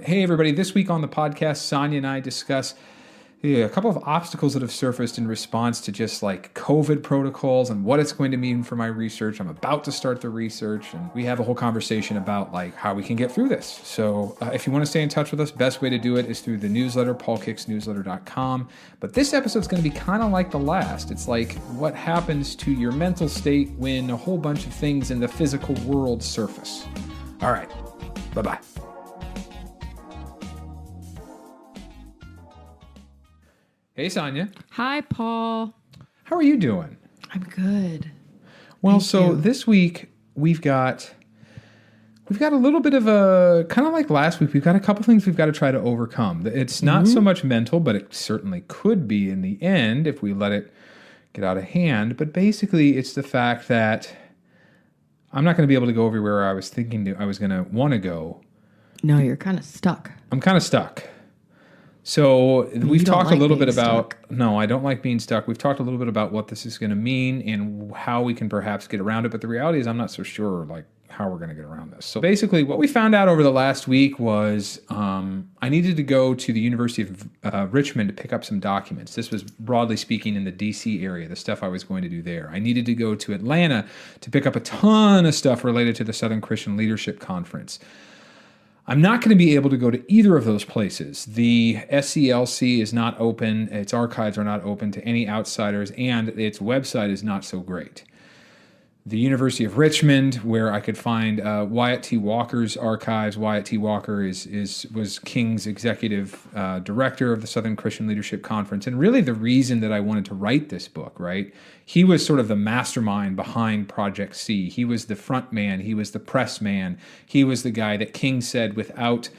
Hey, everybody. This week on the podcast, Sonya and I discuss a couple of obstacles that have surfaced in response to just like COVID protocols and what it's going to mean for my research. I'm about to start the research, and we have a whole conversation about like how we can get through this. So if you want to stay in touch with us, best way to do it is through the newsletter, paulkicksnewsletter.com. But this episode's going to be kind of like the last. It's like what happens to your mental state when a whole bunch of things in the physical world surface. All right. Bye-bye. Hey, Sonya. Hi, Paul. How are you doing? I'm good. Well, Thank you. this week we've got a little bit of a, kind of like last week, we've got a couple things we've got to try to overcome. It's not so much mental, but it certainly could be in the end if we let it get out of hand. But basically, it's the fact that I'm not going to be able to go everywhere I was thinking I was going to want to go. No, you're kind of stuck. I'm kind of stuck. So we've talked a little bit about, no, I don't like being stuck. We've talked a little bit about what this is going to mean and how we can perhaps get around it. But the reality is I'm not so sure like how we're going to get around this. So basically what we found out over the last week was I needed to go to the University of Richmond to pick up some documents. This was broadly speaking in the DC area, the stuff I was going to do there. I needed to go to Atlanta to pick up a ton of stuff related to the Southern Christian Leadership Conference. I'm not going to be able to go to either of those places. The SCLC is not open. Its archives are not open to any outsiders, and its website is not so great. The University of Richmond, where I could find Wyatt T. Walker's archives. Wyatt T. Walker was King's executive director of the Southern Christian Leadership Conference, and really the reason that I wanted to write this book, right? He was sort of the mastermind behind Project C. He was the front man. He was the press man. He was the guy that King said, without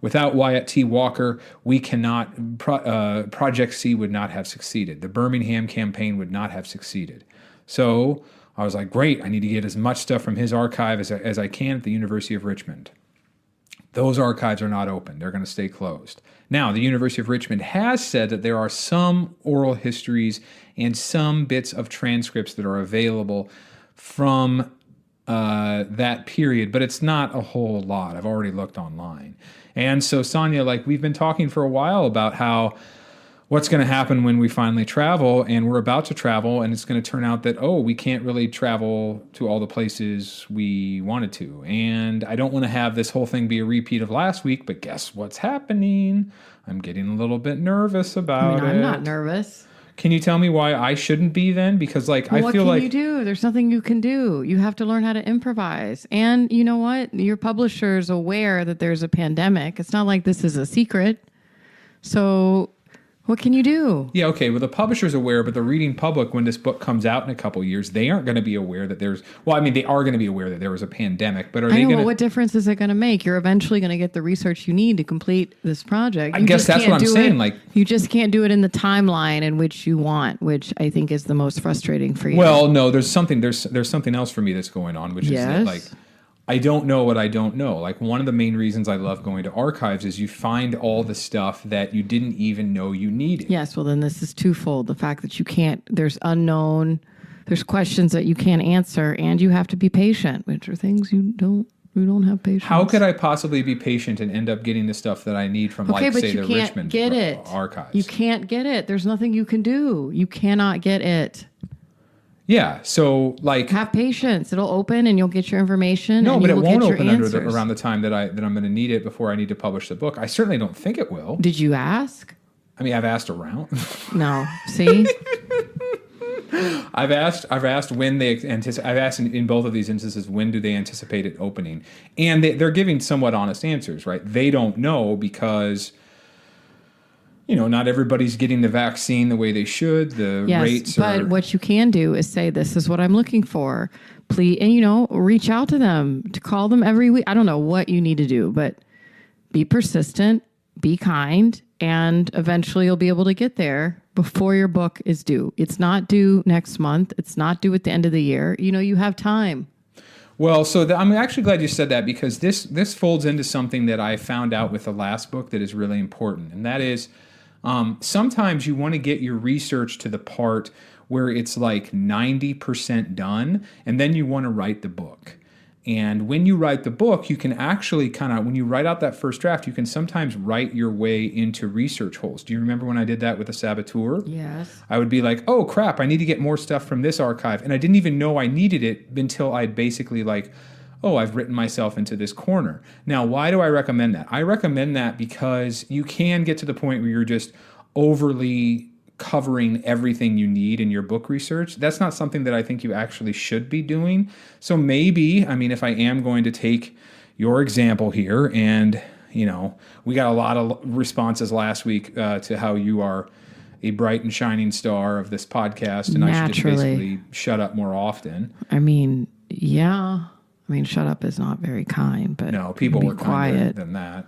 Wyatt T. Walker, we cannot, Project C would not have succeeded. The Birmingham campaign would not have succeeded. So I was like, great, I need to get as much stuff from his archive as I can at the University of Richmond. Those archives are not open. They're going to stay closed. Now, the University of Richmond has said that there are some oral histories and some bits of transcripts that are available from that period, but it's not a whole lot. I've already looked online. And so, Sonya, like we've been talking for a while about how what's going to happen when we finally travel, and we're about to travel, and it's going to turn out that, we can't really travel to all the places we wanted to. And I don't want to have this whole thing be a repeat of last week, but guess what's happening? I'm getting a little bit nervous about it. I'm not nervous. Can you tell me why I shouldn't be then? Because I feel like... What can you do? There's nothing you can do. You have to learn how to improvise. And you know what? Your publisher is aware that there's a pandemic. It's not like this is a secret. So what can you do? Yeah, okay. Well, the publisher's aware, but the reading public, when this book comes out in a couple of years, they aren't going to be aware that there's... Well, I mean, they are going to be aware that there was a pandemic, but are they going to... What difference is it going to make? You're eventually going to get the research you need to complete this project. I guess that's what I'm saying. Like, you just can't do it in the timeline in which you want, which I think is the most frustrating for you. Well, no, there's something else for me that's going on, which is that, like, I don't know what I don't know. Like, one of the main reasons I love going to archives is you find all the stuff that you didn't even know you needed. Yes, well, then this is twofold. The fact that you can't, there's questions that you can't answer, and you have to be patient, which are things you don't have patience. How could I possibly be patient and end up getting the stuff that I need from, say, the Richmond archives? You can't get it. There's nothing you can do. You cannot get it. Yeah, so like have patience. It'll open and you'll get your information. No, but it won't open around the time that I'm going to need it before I need to publish the book. I certainly don't think it will. Did you ask? I mean, I've asked around. No, see. I've asked when they anticipate. I've asked in both of these instances when do they anticipate it opening, and they're giving somewhat honest answers. Right? They don't know because, not everybody's getting the vaccine the way they should. The rates are... But what you can do is say, this is what I'm looking for. Please, and, reach out to them, to call them every week. I don't know what you need to do, but be persistent, be kind, and eventually you'll be able to get there before your book is due. It's not due next month. It's not due at the end of the year. You have time. Well, so I'm actually glad you said that, because this folds into something that I found out with the last book that is really important, and that is... sometimes you want to get your research to the part where it's like 90% done, and then you want to write the book. And when you write the book, you can actually when you write out that first draft, you can sometimes write your way into research holes. Do you remember when I did that with the Saboteur? Yes. I would be like, oh, crap, I need to get more stuff from this archive. And I didn't even know I needed it until I'd basically I've written myself into this corner. Now, why do I recommend that? I recommend that because you can get to the point where you're just overly covering everything you need in your book research. That's not something that I think you actually should be doing. So maybe, if I am going to take your example here, and, we got a lot of responses last week to how you are a bright and shining star of this podcast, and I should just basically shut up more often. Yeah. Shut up is not very kind, but no, people were quiet than that.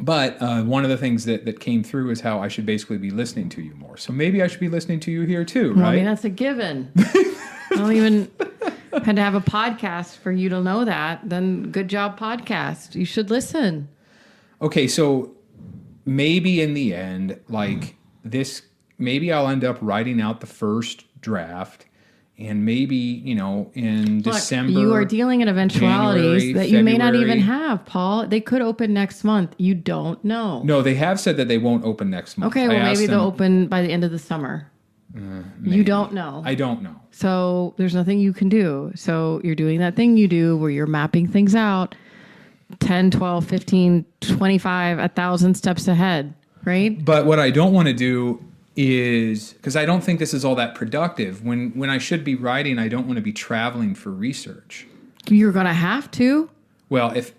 But one of the things that came through is how I should basically be listening to you more. So maybe I should be listening to you here too, right? Well, that's a given. I don't even had to have a podcast for you to know that. Then good job, podcast. You should listen. Okay, so maybe in the end, maybe I'll end up writing out the first draft. And maybe, in December. You are dealing in eventualities January, that you may not February. even have, Paul. They could open next month. You don't know. No, they have said that they won't open next month. Okay, well, maybe they'll open by the end of the summer. You don't know. I don't know. So there's nothing you can do. So you're doing that thing you do where you're mapping things out 10, 12, 15, 25, 1,000 steps ahead, right? But what I don't want to do is, because I don't think this is all that productive. When I should be writing, I don't want to be traveling for research. You're going to have to. Well, if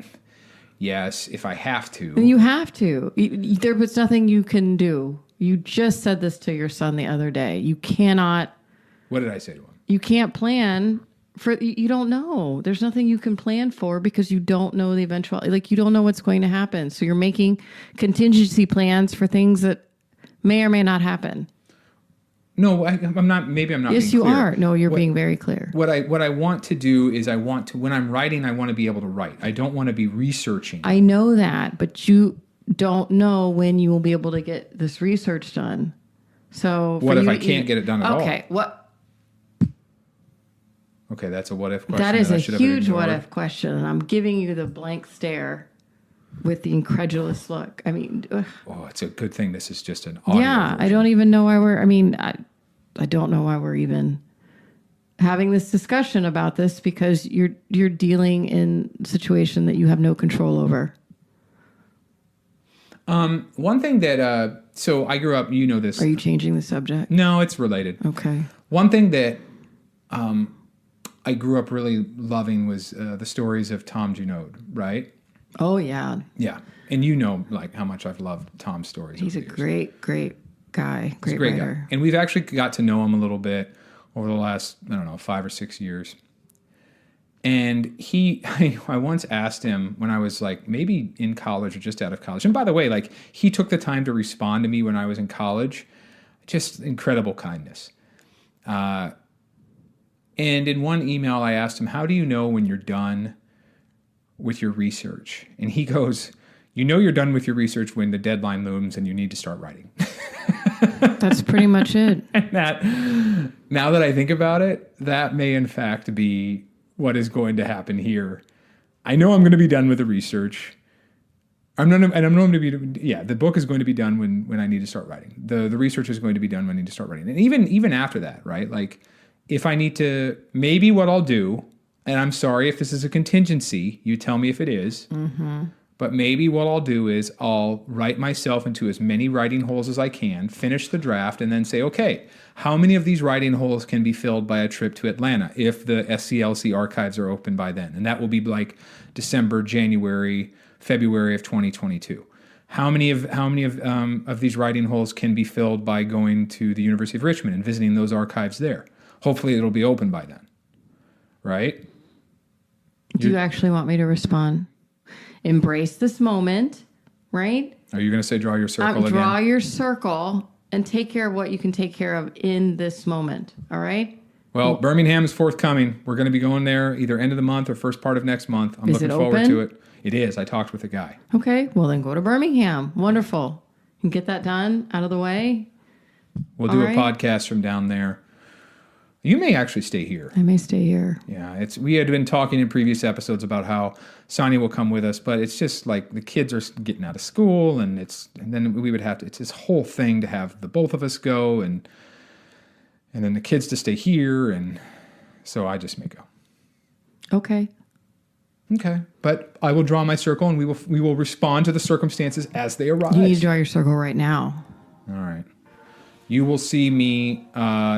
I have to. Then you have to. There's nothing you can do. You just said this to your son the other day. You cannot. What did I say to him? You can't plan for, you don't know. There's nothing you can plan for because you don't know the eventuality. You don't know what's going to happen. So you're making contingency plans for things that may or may not happen. No, I'm not. Maybe I'm not. Yes, being you clear. are. No, you're being very clear. What I want to do is when I'm writing, I want to be able to write. I don't want to be researching. I know that, but you don't know when you will be able to get this research done. So what if I can't get it done at all? Okay, what? Okay, that's a what if question. That is a huge what if question, and I'm giving you the blank stare with the incredulous look. Ugh. Oh, it's a good thing this is just an audio Yeah, version. I don't even know why I don't know why we're even having this discussion about this, because you're dealing in a situation that you have no control over. One thing that so I grew up, you know this. Are you changing the subject? No, it's related. Okay. One thing that I grew up really loving was the stories of Tom Junod, right? Oh, yeah. Yeah. And how much I've loved Tom's stories. He's a great, great guy. He's a great guy. And we've actually got to know him a little bit over the last, 5 or 6 years. And I once asked him when I was maybe in college or just out of college. And by the way, he took the time to respond to me when I was in college. Just incredible kindness. And in one email, I asked him, how do you know when you're done with your research? And he goes, you're done with your research when the deadline looms and you need to start writing. That's pretty much it. And that, now that I think about it, that may in fact be what is going to happen here. I know I'm going to be done with the research. The book is going to be done when I need to start writing. The research is going to be done when I need to start writing. And even after that, right? If I need to, maybe what I'll do, and I'm sorry if this is a contingency, you tell me if it is, but maybe what I'll do is I'll write myself into as many writing holes as I can, finish the draft, and then say, okay, how many of these writing holes can be filled by a trip to Atlanta if the SCLC archives are open by then? And that will be December, January, February of 2022. How many of these writing holes can be filled by going to the University of Richmond and visiting those archives there? Hopefully it'll be open by then, right? Do you actually want me to respond? Embrace this moment, right? Are you going to say draw your circle again? Draw your circle and take care of what you can take care of in this moment, all right? Well, Birmingham is forthcoming. We're going to be going there either end of the month or first part of next month. I'm looking forward to it. It is. I talked with a guy. Okay, well then go to Birmingham. Wonderful. And get that done, out of the way. We'll do a podcast from down there. You may actually stay here. I may stay here. Yeah, we had been talking in previous episodes about how Sonya will come with us, but it's just like the kids are getting out of school, and then we would have to. It's this whole thing to have the both of us go, and then the kids to stay here, and so I just may go. Okay. Okay, but I will draw my circle, and we will respond to the circumstances as they arise. You need to draw your circle right now. All right. You will see me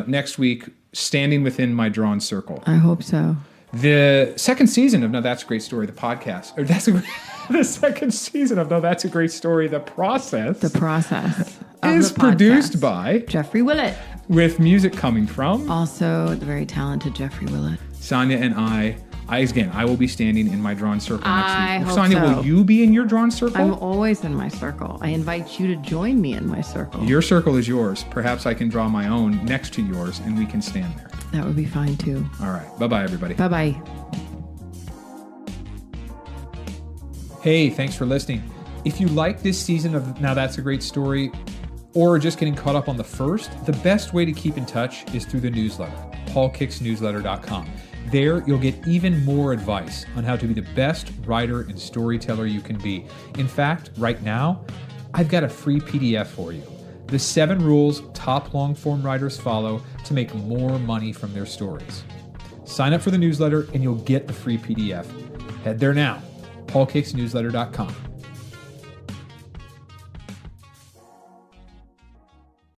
next week standing within my drawn circle. I hope so. The second season of Now That's a Great Story, the podcast, or the second season of Now That's a Great Story, the process. The process is produced by Jeffrey Willett, with music coming from also the very talented Jeffrey Willett. Sonya and I will be standing in my drawn circle next week. I hope Sonya, so. will you be in your drawn circle? I'm always in my circle. I invite you to join me in my circle. Your circle is yours. Perhaps I can draw my own next to yours, and we can stand there. That would be fine, too. All right. Bye-bye, everybody. Bye-bye. Hey, thanks for listening. If you like this season of Now That's a Great Story, or just getting caught up on the first, the best way to keep in touch is through the newsletter, paulkicksnewsletter.com. There, you'll get even more advice on how to be the best writer and storyteller you can be. In fact, right now, I've got a free PDF for you. The 7 rules top long-form writers follow to make more money from their stories. Sign up for the newsletter and you'll get the free PDF. Head there now, paulkicksnewsletter.com.